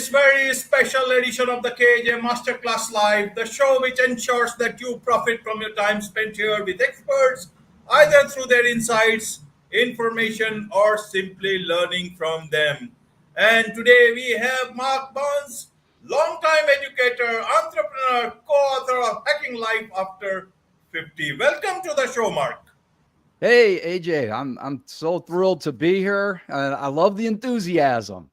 this very special edition of the KAJ Masterclass Live, the show which ensures that you profit from your time spent here with experts, either through their insights, information, or simply learning from them. And today we have Mark Burns, longtime educator, entrepreneur, co-author of Hacking Life After 50. Welcome to the show, Mark. Hey AJ, I'm so thrilled to be here. I love the enthusiasm.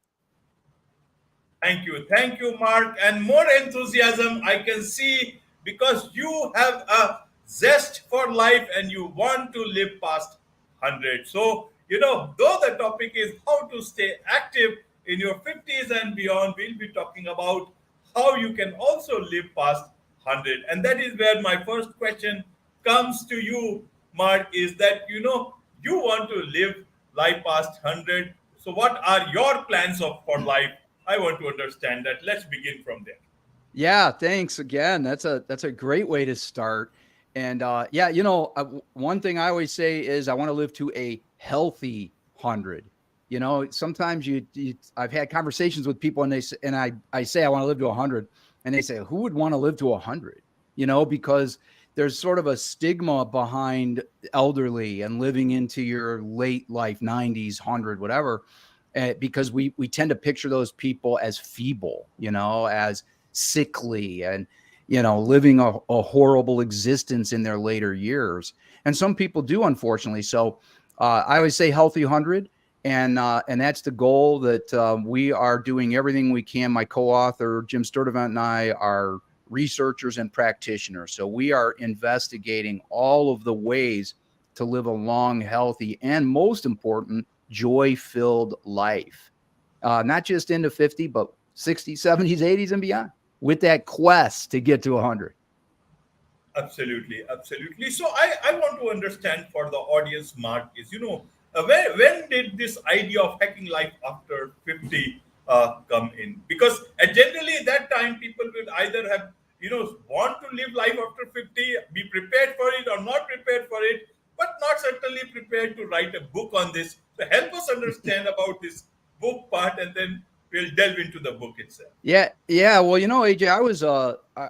Thank you, Mark. And more enthusiasm I can see because you have a zest for life and you want to live past 100. So, though the topic is how to stay active in your 50s and beyond, we'll be talking about how you can also live past 100. And that is where my first question comes to you, Mark, is that, you want to live life past 100. So, what are your plans for life? I want to understand that. Let's begin from there. Yeah, thanks again. That's a great way to start. And one thing I always say is I want to live to a healthy 100. Sometimes I've had conversations with people and I say I want to live to 100, and they say, who would want to live to 100? Because there's sort of a stigma behind elderly and living into your late life, 90s, 100, whatever. Because we tend to picture those people as feeble, as sickly and, living a horrible existence in their later years. And some people do, unfortunately. So I always say healthy 100. And that's the goal that we are doing everything we can. My co-author, Jim Sturdivant, and I are researchers and practitioners. So we are investigating all of the ways to live a long, healthy, and most important, joy-filled life, not just into 50, but 60s, 70s, 80s, and beyond, with that quest to get to 100. Absolutely. So I want to understand for the audience, Mark, is, when did this idea of hacking life after 50 come in? Because generally that time people will either have, want to live life after 50, be prepared for it or not prepared for it, but not certainly prepared to write a book on this. So help us understand about this book part, and then we'll delve into the book itself. Yeah. Well, AJ,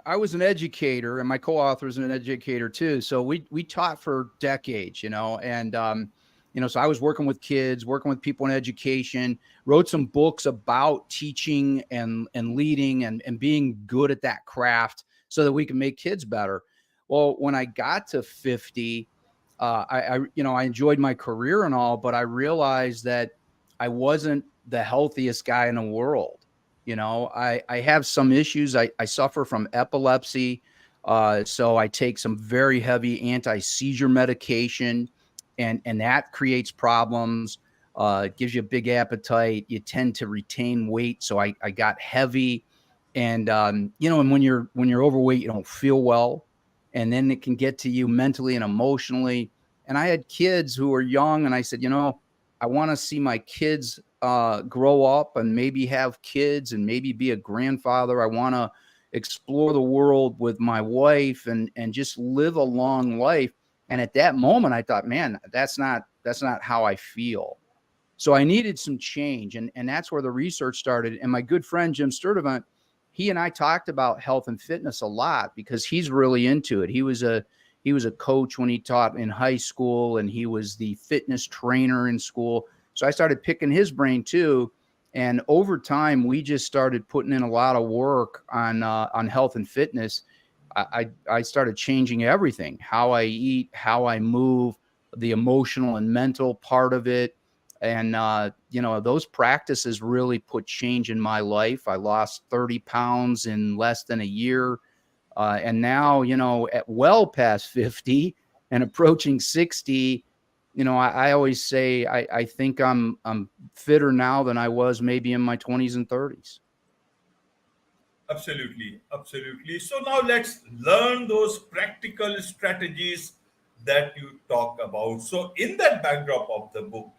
I was an educator, and my co-author is an educator too. So we taught for decades, and so I was working with kids, working with people in education, wrote some books about teaching and leading and being good at that craft so that we can make kids better. Well, when I got to 50, I enjoyed my career and all, but I realized that I wasn't the healthiest guy in the world. I have some issues. I suffer from epilepsy. So I take some very heavy anti-seizure medication, and that creates problems. It gives you a big appetite. You tend to retain weight. So I got heavy, and and when you're overweight, you don't feel well. And then it can get to you mentally and emotionally. And I had kids who were young, and I said, I want to see my kids grow up and maybe have kids and maybe be a grandfather. I want to explore the world with my wife and just live a long life. And at that moment, I thought, man, that's not how I feel. So I needed some change. And that's where the research started. And my good friend, Jim Sturdivant, he and I talked about health and fitness a lot because he's really into it. He was a coach when he taught in high school, and he was the fitness trainer in school. So I started picking his brain too. And over time, we just started putting in a lot of work on health and fitness. I started changing everything: how I eat, how I move, the emotional and mental part of it. And, those practices really put change in my life. I lost 30 pounds in less than a year. And now, at well past 50 and approaching 60, I always say, I think I'm fitter now than I was maybe in my 20s and 30s. Absolutely. So now let's learn those practical strategies that you talk about. So in that backdrop of the book,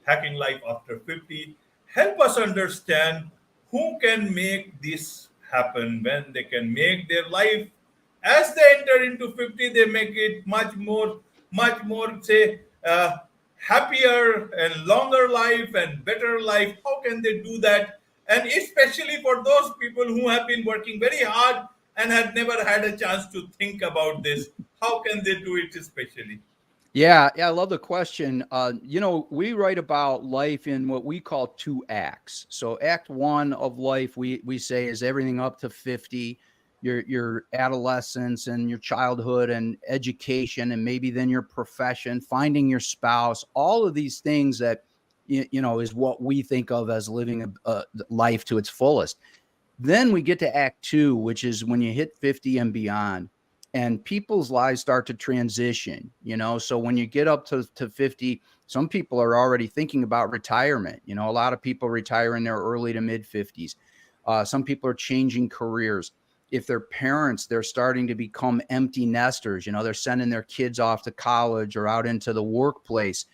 Hacking Life After 50, help us understand who can make this happen, when they can make their life as they enter into 50, they make it much more, say, happier and longer life and better life. How can they do that? And especially for those people who have been working very hard and had never had a chance to think about this, how can they do it especially? Yeah, yeah, I love the question. We write about life in what we call two acts. So act one of life, we say, is everything up to 50, your adolescence and your childhood and education, and maybe then your profession, finding your spouse, all of these things that is what we think of as living a life to its fullest. Then we get to act two, which is when you hit 50 and beyond, and people's lives start to transition. So when you get up to 50, some people are already thinking about retirement. A lot of people retire in their early to mid 50s. Some people are changing careers. If they're parents, they're starting to become empty nesters. They're sending their kids off to college or out into the workplace,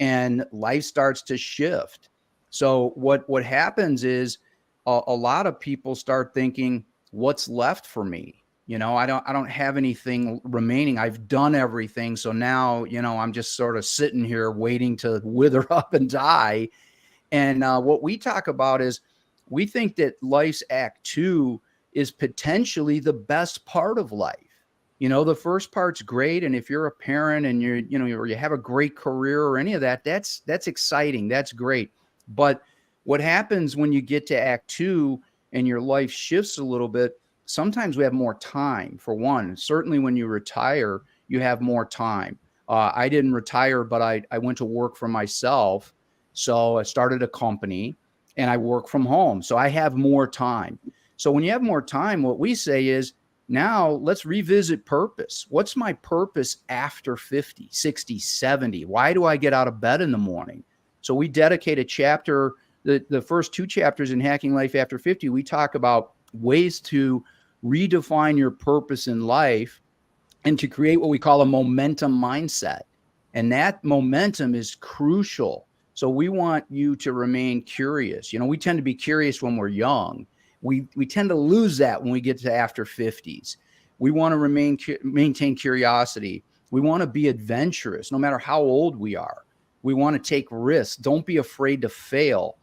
and life starts to shift. So what happens is a lot of people start thinking, what's left for me? I don't have anything remaining. I've done everything. So now, I'm just sort of sitting here waiting to wither up and die. And what we talk about is we think that life's act two is potentially the best part of life. The first part's great. And if you're a parent and or you have a great career or any of that, that's exciting. That's great. But what happens when you get to act two and your life shifts a little bit, sometimes we have more time. For one, certainly when you retire, you have more time. I didn't retire, but I went to work for myself. So I started a company and I work from home. So I have more time. So when you have more time, what we say is, now let's revisit purpose. What's my purpose after 50, 60, 70? Why do I get out of bed in the morning? So we dedicate a chapter, the first two chapters in Hacking Life After 50, we talk about ways to redefine your purpose in life and to create what we call a momentum mindset. And that momentum is crucial. So we want you to remain curious. We tend to be curious when we're young. We tend to lose that when we get to after 50s. We want to maintain curiosity. We want to be adventurous no matter how old we are. We want to take risks. Don't be afraid to fail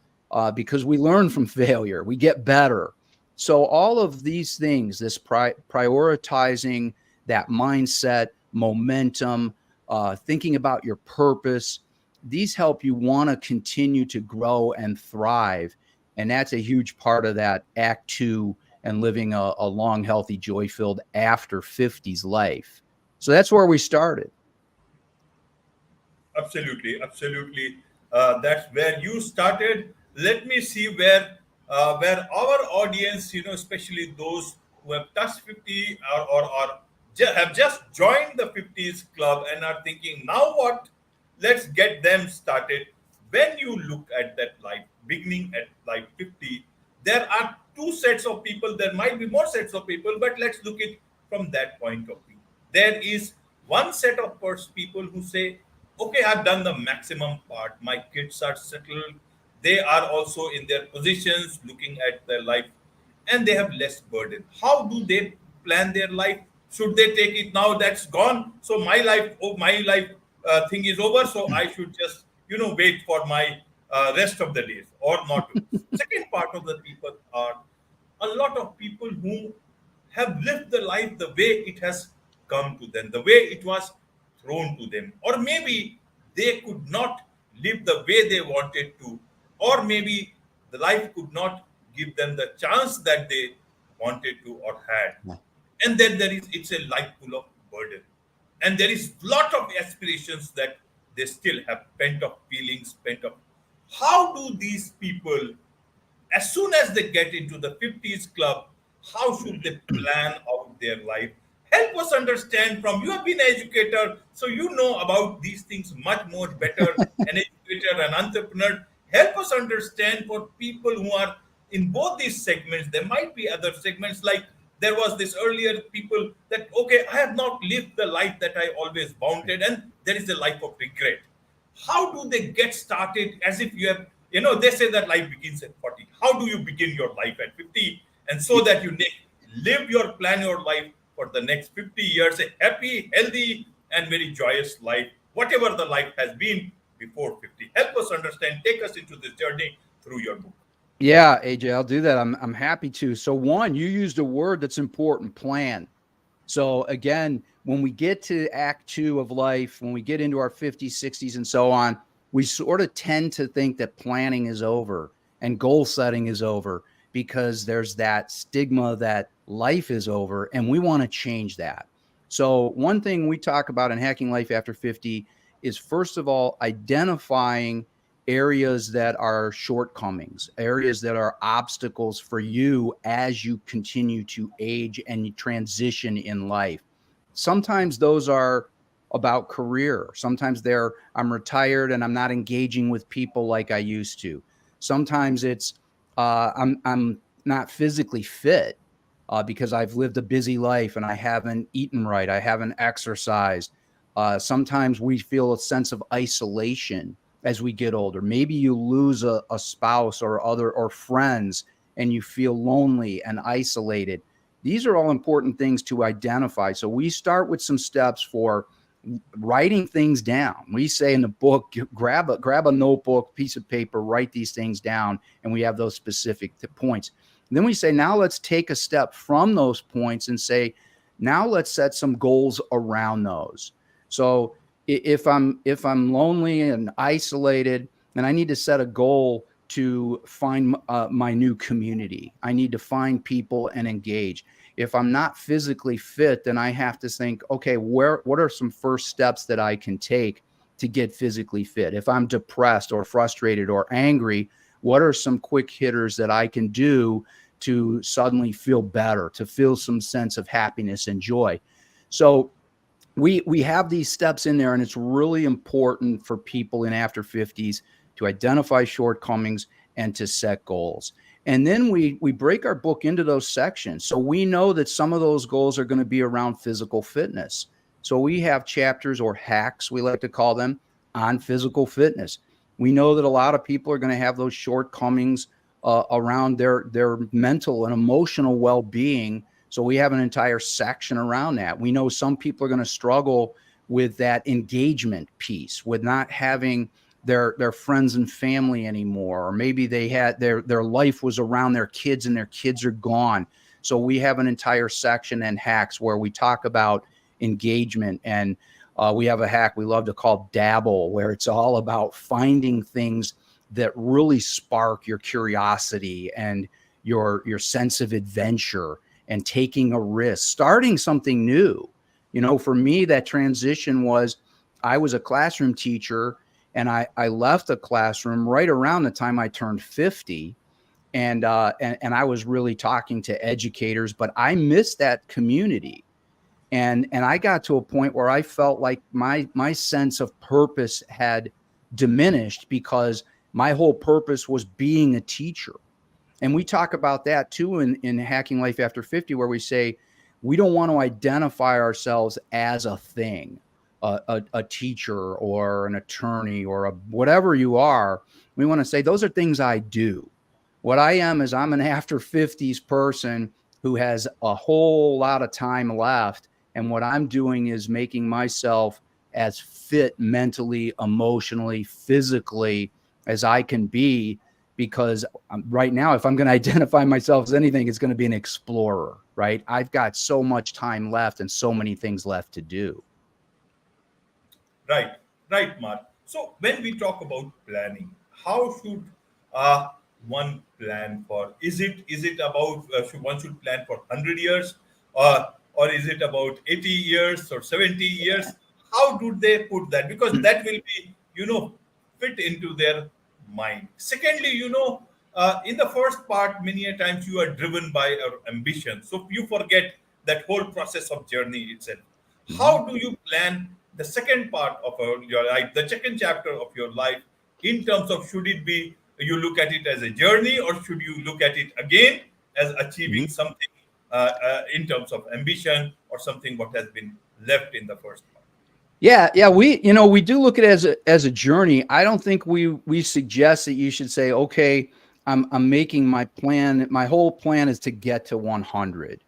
because we learn from failure. We get better. So all of these things, this prioritizing that mindset, momentum, thinking about your purpose, these help you want to continue to grow and thrive. And that's a huge part of that act two and living a long, healthy, joy-filled after 50s life. So that's where we started. Absolutely, absolutely. That's where you started. Let me see where our audience, especially those who have touched 50 or have just joined the 50s club and are thinking, now what? Let's get them started. When you look at that life, beginning at life 50, there are two sets of people. There might be more sets of people, but let's look at from that point of view. There is one set of people who say, okay, I've done the maximum part. My kids are settled. They are also in their positions, looking at their life, and they have less burden. How do they plan their life? Should they take it now that's gone? So my life thing is over. So I should just wait for my rest of the days or not to. Second part of the people are a lot of people who have lived the life the way it has come to them, the way it was thrown to them, or maybe they could not live the way they wanted to, or maybe the life could not give them the chance that they wanted to or had. And then it's a life full of burden, and there is lot of aspirations that they still have, pent up feelings, pent up. How do these people, as soon as they get into the 50s club, how should they plan out their life? Help us understand. From you have been an educator, so you know about these things much more better. An educator, an entrepreneur. Help us understand for people who are in both these segments. There might be other segments, like there was this earlier people that, okay, I have not lived the life that I always wanted, and there is a life of regret. How do they get started? As if you have, they say that life begins at 40. How do you begin your life at 50? And so that you live plan your life for the next 50 years, a happy, healthy, and very joyous life, whatever the life has been before 50. Help us understand, take us into this journey through your book. Yeah, AJ, I'll do that. I'm happy to. So one, you used a word that's important, plan. So again, when we get to act two of life, when we get into our 50s, 60s, and so on, we sort of tend to think that planning is over and goal setting is over because there's that stigma that life is over, and we want to change that. So one thing we talk about in Hacking Life After 50 is, first of all, identifying areas that are shortcomings, areas that are obstacles for you as you continue to age and transition in life. Sometimes those are about career. Sometimes they're, I'm retired and I'm not engaging with people like I used to. Sometimes it's I'm not physically fit because I've lived a busy life and I haven't eaten right. I haven't exercised. Sometimes we feel a sense of isolation as we get older. Maybe you lose a spouse or other or friends and you feel lonely and isolated. These are all important things to identify. So we start with some steps for writing things down. We say in the book, grab a notebook, piece of paper, write these things down, and we have those specific points. And then we say, now let's take a step from those points and say, now let's set some goals around those. So if I'm lonely and isolated, and I need to set a goal to find my new community, I need to find people and engage. If I'm not physically fit, then I have to think, okay, what are some first steps that I can take to get physically fit? If I'm depressed or frustrated or angry, what are some quick hitters that I can do to suddenly feel better, to feel some sense of happiness and joy? So we have these steps in there, and it's really important for people in after 50s to identify shortcomings and to set goals. And then we break our book into those sections. So we know that some of those goals are going to be around physical fitness. So we have chapters or hacks, we like to call them, on physical fitness. We know that a lot of people are going to have those shortcomings around their mental and emotional well-being. So we have an entire section around that. We know some people are going to struggle with that engagement piece, with not having their friends and family anymore, or maybe they had their life was around their kids and their kids are gone. So we have an entire section and hacks where we talk about engagement, and we have a hack we love to call Dabble, where it's all about finding things that really spark your curiosity and your sense of adventure and taking a risk, starting something new. You know, for me, that transition was, I was a classroom teacher and I left the classroom right around the time I turned 50. And I was really talking to educators, but I missed that community. And I got to a point where I felt like my sense of purpose had diminished because my whole purpose was being a teacher. And we talk about that too in Hacking Life After 50, where we say we don't want to identify ourselves as a thing, a teacher or an attorney or whatever you are. We want to say those are things I do. What I am is I'm an after 50s person who has a whole lot of time left. And what I'm doing is making myself as fit mentally, emotionally, physically as I can be, because right now, if I'm going to identify myself as anything, it's going to be an explorer, right? I've got so much time left and so many things left to do. Right, right, Mark. So when we talk about planning, how should uh, one plan for? Is it about one should plan for 100 years, or is it about 80 years or 70 years? How do they put that? Because that will be fit into their mind. Secondly, in the first part, many a times you are driven by your ambition, so you forget that whole process of journey itself. Mm-hmm. How do you plan the second part of your life, the second chapter of your life, in terms of, should it be you look at it as a journey, or should you look at it again as achieving something in terms of ambition, or something what has been left in the first part? Yeah, we do look at it as a journey. I don't think we suggest that you should say, okay, I'm making my plan. My whole plan is to get to 100.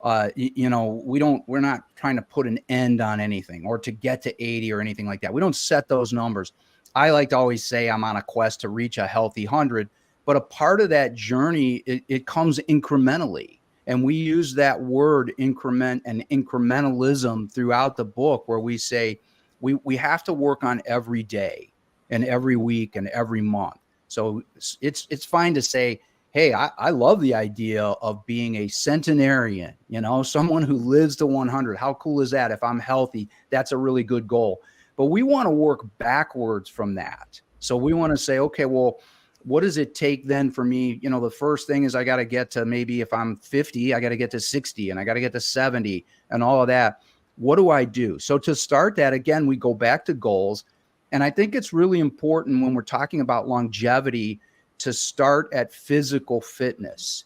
We're not trying to put an end on anything or to get to 80 or anything like that. We don't set those numbers. I like to always say I'm on a quest to reach a healthy 100, But a part of that journey, it comes incrementally. And we use that word increment and incrementalism throughout the book, where we say we have to work on every day and every week and every month. So it's fine to say, hey, I love the idea of being a centenarian, someone who lives to 100. How cool is that? If I'm healthy, that's a really good goal. But we want to work backwards from that. So we want to say, okay, well, what does it take then for me? The first thing is I got to get to, maybe if I'm 50, I got to get to 60 and I got to get to 70 and all of that. What do I do? So to start that, again, we go back to goals. And I think it's really important when we're talking about longevity to start at physical fitness,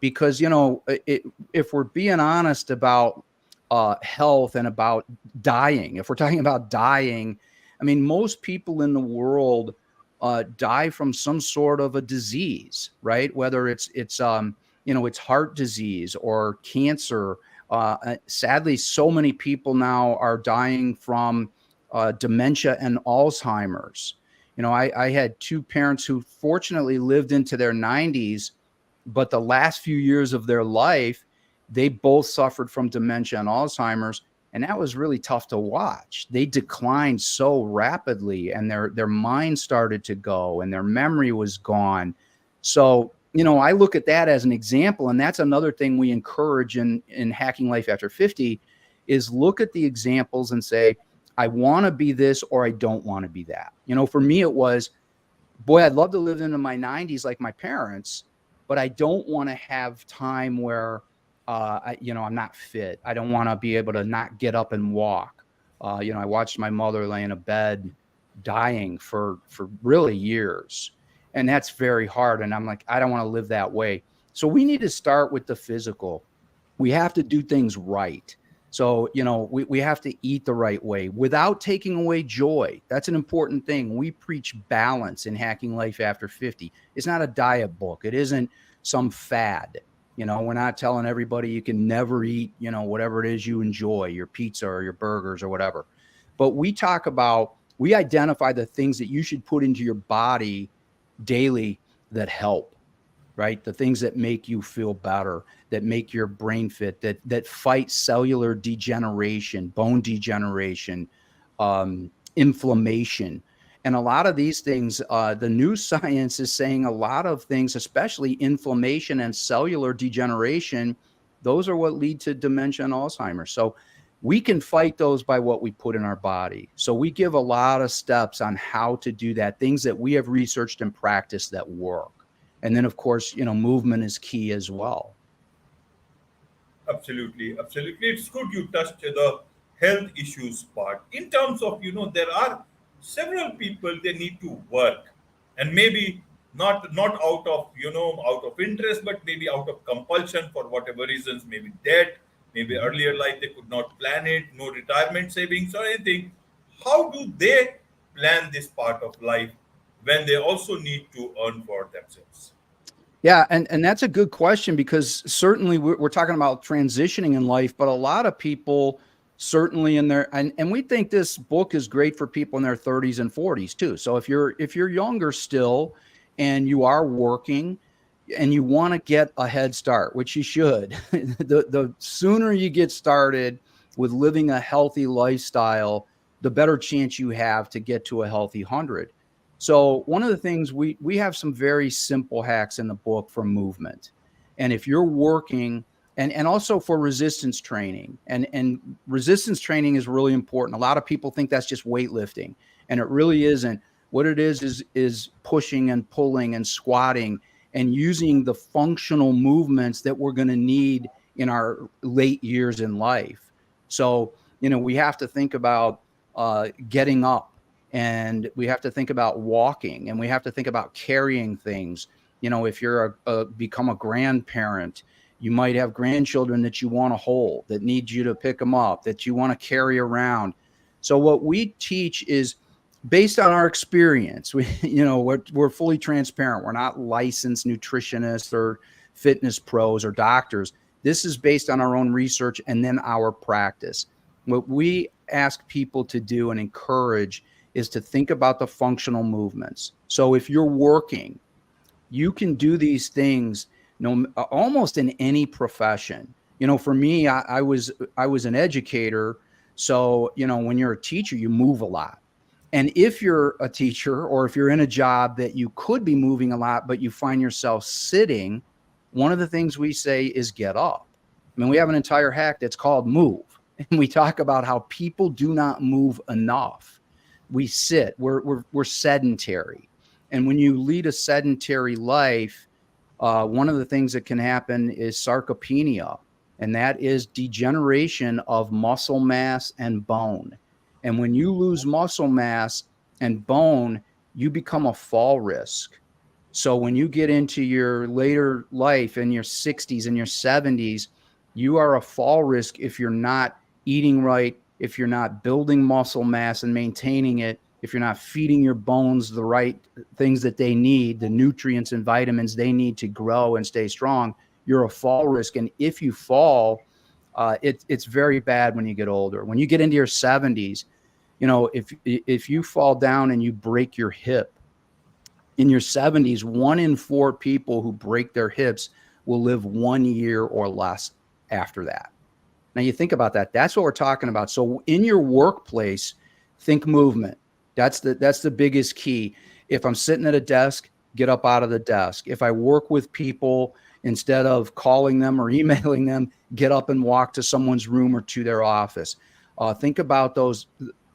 because, if we're being honest about health and about dying, if we're talking about dying, I mean, most people in the world die from some sort of a disease, right? Whether it's heart disease or cancer. Sadly, so many people now are dying from dementia and Alzheimer's. I had two parents who fortunately lived into their 90s, but the last few years of their life, they both suffered from dementia and Alzheimer's. And that was really tough to watch. They declined so rapidly, and their mind started to go, and their memory was gone. So, I look at that as an example, and that's another thing we encourage in Hacking Life After 50 is look at the examples and say, I want to be this or I don't want to be that. For me, it was, boy, I'd love to live into my 90s like my parents, but I don't want to have time where I'm not fit. I don't want to be able to not get up and walk. I watched my mother lay in a bed dying for really years. And that's very hard. And I'm like, I don't want to live that way. So we need to start with the physical. We have to do things right. So, we have to eat the right way without taking away joy. That's an important thing. We preach balance in Hacking Life After 50. It's not a diet book. It isn't some fad. We're not telling everybody you can never eat, whatever it is you enjoy, your pizza or your burgers or whatever. But we identify the things that you should put into your body daily that help, right? The things that make you feel better, that make your brain fit, that fight cellular degeneration, bone degeneration, inflammation. And a lot of these things, the new science is saying a lot of things, especially inflammation and cellular degeneration, those are what lead to dementia and Alzheimer's. So we can fight those by what we put in our body. So we give a lot of steps on how to do that, things that we have researched and practiced that work. And then, of course, movement is key as well. Absolutely, absolutely. It's good you touched the health issues part. In terms of, there are several people they need to work, and maybe not out of out of interest, but maybe out of compulsion for whatever reasons, maybe debt, maybe earlier life they could not plan it, no retirement savings or anything. How do they plan this part of life when they also need to earn for themselves? Yeah, and that's a good question, because certainly we're talking about transitioning in life, but a lot of people certainly in their and we think this book is great for people in their 30s and 40s too. So if you're younger still and you are working and you want to get a head start, which you should, the sooner you get started with living a healthy lifestyle, the better chance you have to get to a healthy 100. So one of the things we have some very simple hacks in the book for movement. And if you're working and also for resistance training, and resistance training is really important. A lot of people think that's just weightlifting, and it really isn't. What it is pushing and pulling and squatting and using the functional movements that we're going to need in our late years in life. So, we have to think about getting up, and we have to think about walking, and we have to think about carrying things. If you're become a grandparent, you might have grandchildren that you want to hold, that need you to pick them up, that you want to carry around. So what we teach is based on our experience. We're fully transparent. We're not licensed nutritionists or fitness pros or doctors. This is based on our own research and then our practice. What we ask people to do and encourage is to think about the functional movements. So if you're working, You can do these things almost in any profession. For me, I was an educator. So, when you're a teacher, you move a lot. And if you're a teacher or if you're in a job that you could be moving a lot, but you find yourself sitting, one of the things we say is get up. I mean, we have an entire hack that's called move. And we talk about how people do not move enough. We sit, we're sedentary. And when you lead a sedentary life, one of the things that can happen is sarcopenia, and that is degeneration of muscle mass and bone. And when you lose muscle mass and bone, you become a fall risk. So when you get into your later life in your 60s and your 70s, you are a fall risk if you're not eating right, if you're not building muscle mass and maintaining it, if you're not feeding your bones the right things that they need, the nutrients and vitamins they need to grow and stay strong, you're a fall risk. And if you fall, it's very bad when you get older. When you get into your 70s, if you fall down and you break your hip, in your 70s, 1 in 4 people who break their hips will live 1 year or less after that. Now you think about that. That's what we're talking about. So in your workplace, think movement. That's the biggest key. If I'm sitting at a desk, get up out of the desk. If I work with people, instead of calling them or emailing them, get up and walk to someone's room or to their office. Think about those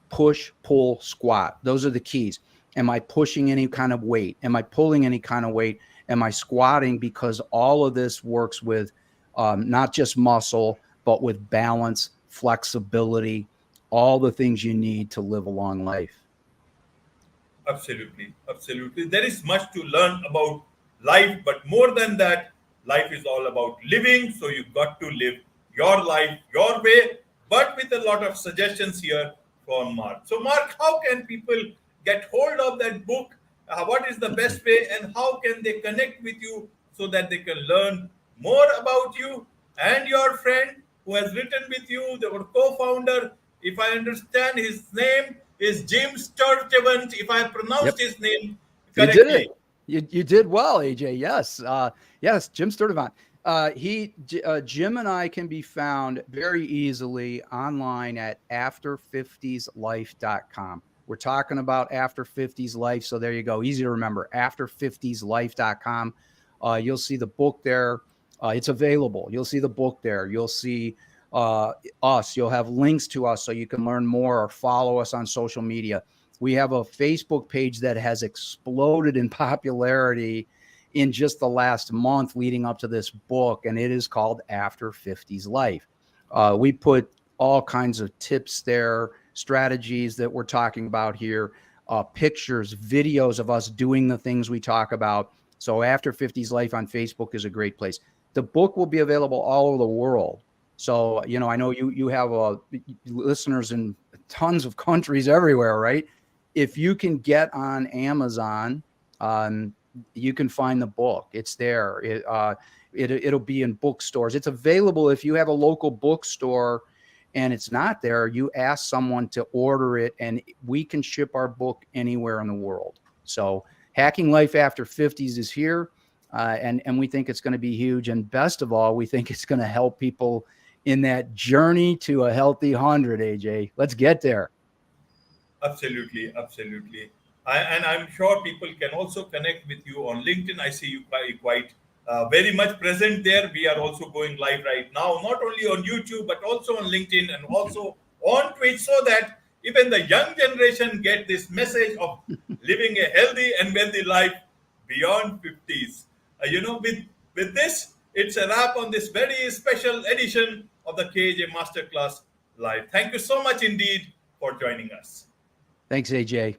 push, pull, squat. Those are the keys. Am I pushing any kind of weight? Am I pulling any kind of weight? Am I squatting? Because all of this works with not just muscle, but with balance, flexibility, all the things you need to live a long life. Absolutely, absolutely. There is much to learn about life, but more than that, life is all about living. So you got to live your life your way, but with a lot of suggestions here from Mark. So, Mark, how can people get hold of that book? What is the best way, and how can they connect with you so that they can learn more about you and your friend who has written with you, the co-founder? If I understand, his name is Jim Sturtevant, if I Yep. pronounced his name You did it. correctly. You did well, AJ. Yes. Yes, Jim Sturtevant. Jim and I can be found very easily online at after50slife.com. We're talking about After 50s Life. So there you go. Easy to remember. After50slife.com. You'll see the book there. It's available. You'll see the book there. You'll see us. You'll have links to us so you can learn more or follow us on social media. We have a Facebook page that has exploded in popularity in just the last month leading up to this book, and it is called After 50s Life. We put all kinds of tips there, strategies that we're talking about here, pictures, videos of us doing the things we talk about. So After 50s Life on Facebook is a great place. The book will be available all over the world. So, I know you have listeners in tons of countries everywhere, right? If you can get on Amazon, you can find the book. It's there. It'll be in bookstores. It's available if you have a local bookstore and it's not there. You ask someone to order it, and we can ship our book anywhere in the world. So, Hacking Life After 50s is here, and we think it's going to be huge. And best of all, we think it's going to help people in that journey to a healthy 100. AJ, let's get there. Absolutely, absolutely. And I'm sure people can also connect with you on LinkedIn. I see you quite very much present there. We are also going live right now, not only on YouTube, but also on LinkedIn and also on Twitch, so that even the young generation get this message of living a healthy and wealthy life beyond 50s. With this, it's a wrap on this very special edition of the KAJ Masterclass Live. Thank you so much indeed for joining us. Thanks, AJ.